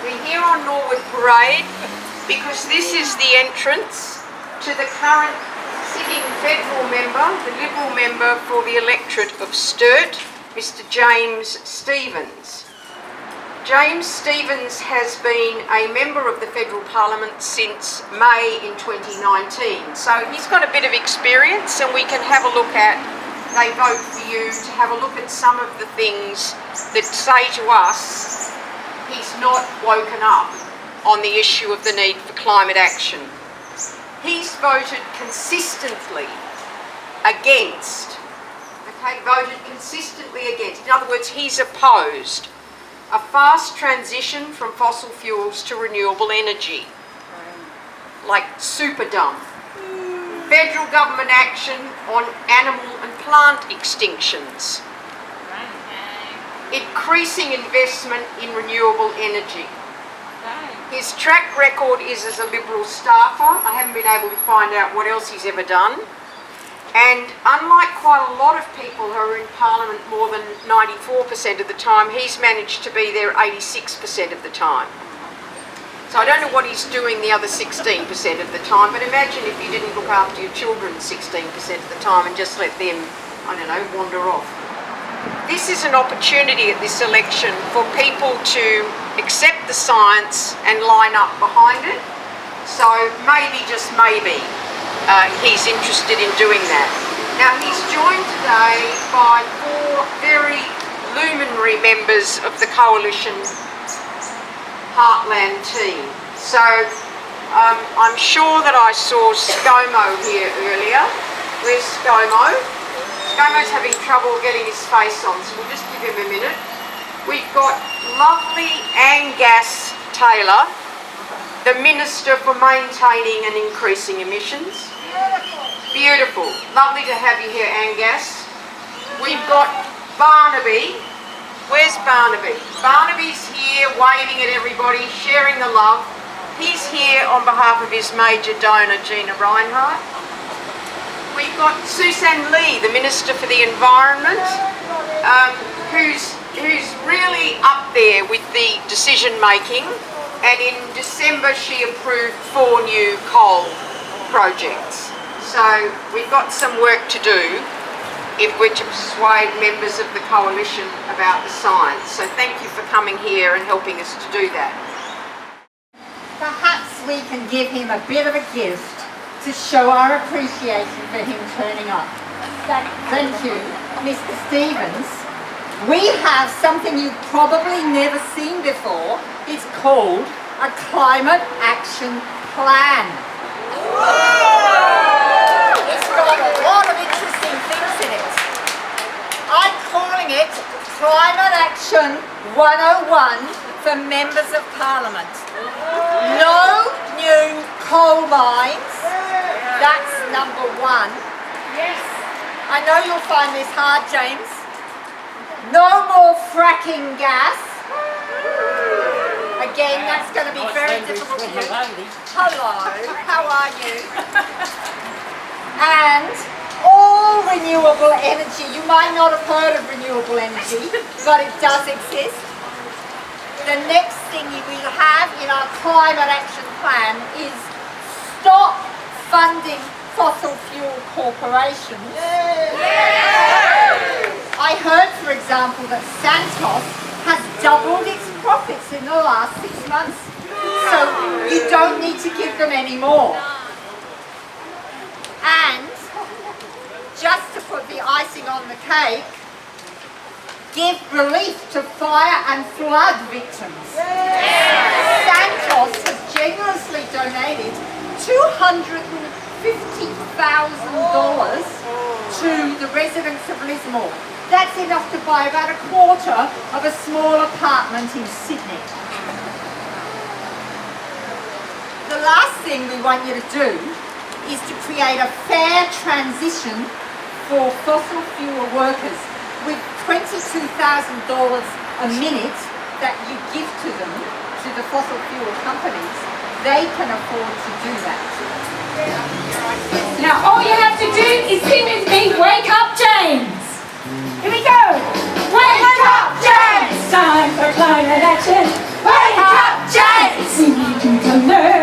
We're here on Norwood Parade because this is the entrance to the current sitting federal member, the Liberal member for the electorate of Sturt, Mr James Stephens. James Stephens has been a member of the Federal Parliament since May in 2019, so he's got a bit of experience, and we can have a look at, they vote for you to have a look at some of the things that say to us he's not woken up on the issue of the need for climate action. He's voted consistently against, voted consistently against. In other words, he's opposed a fast transition from fossil fuels to renewable energy, like super dump, federal government action on animal and plant extinctions, increasing investment in renewable energy. His track record is as a Liberal staffer. I haven't been able to find out what else he's ever done. And unlike quite a lot of people who are in Parliament more than 94% of the time, he's managed to be there 86% of the time. So I don't know what he's doing the other 16% of the time, but imagine if you didn't look after your children 16% of the time and just let them, I don't know, wander off. This is an opportunity at this election for people to accept the science and line up behind it. So maybe, just maybe, he's interested in doing that. Now, he's joined today by 4 very luminary members of the Coalition Heartland team. So I'm sure that I saw ScoMo here earlier. Where's ScoMo? ScoMo's having trouble getting his face on, so we'll just give him a minute. We've got lovely Angas Taylor, the Minister for Maintaining and Increasing Emissions. Beautiful. Lovely to have you here, Angas. We've got Barnaby. Where's Barnaby? Barnaby's here, waving at everybody, sharing the love. He's here on behalf of his major donor, Gina Rinehart. We've got Suzanne Lee, the Minister for the Environment, who's really up there with the decision making. And in December, she approved 4 new coal projects. So we've got some work to do if we're to persuade members of the coalition about the science. So thank you for coming here and helping us to do that. Perhaps we can give him a bit of a gift to show our appreciation for him turning up. Thank you, Mr. Stephens. We have something you've probably never seen before. It's called a Climate Action Plan. It's got a lot of interesting things in it. I'm calling it Climate Action 101 for Members of Parliament. No new coal mines. That's number 1. Yes. I know you'll find this hard, James. No more fracking gas. Again, that's going to be very difficult to do. Hello, how are you? And all renewable energy. You might not have heard of renewable energy, but it does exist. The next thing we will have in our climate action plan is stop funding fossil fuel corporations. I heard, for example, that Santos has doubled its profits in the last 6 months. So you don't need to give them any more. And just to put the icing on the cake, give relief to fire and flood victims. Santos has generously donated $250,000 to the residents of Lismore. That's enough to buy about a quarter of a small apartment in Sydney. The last thing we want you to do is to create a fair transition for fossil fuel workers. With $22,000 a minute that you give to them, to the fossil fuel companies, they can afford to do that. Now all you have to do is sing with me, Wake Up James! Here we go! Wake up James! Time for climate action! Wake up James! to learn.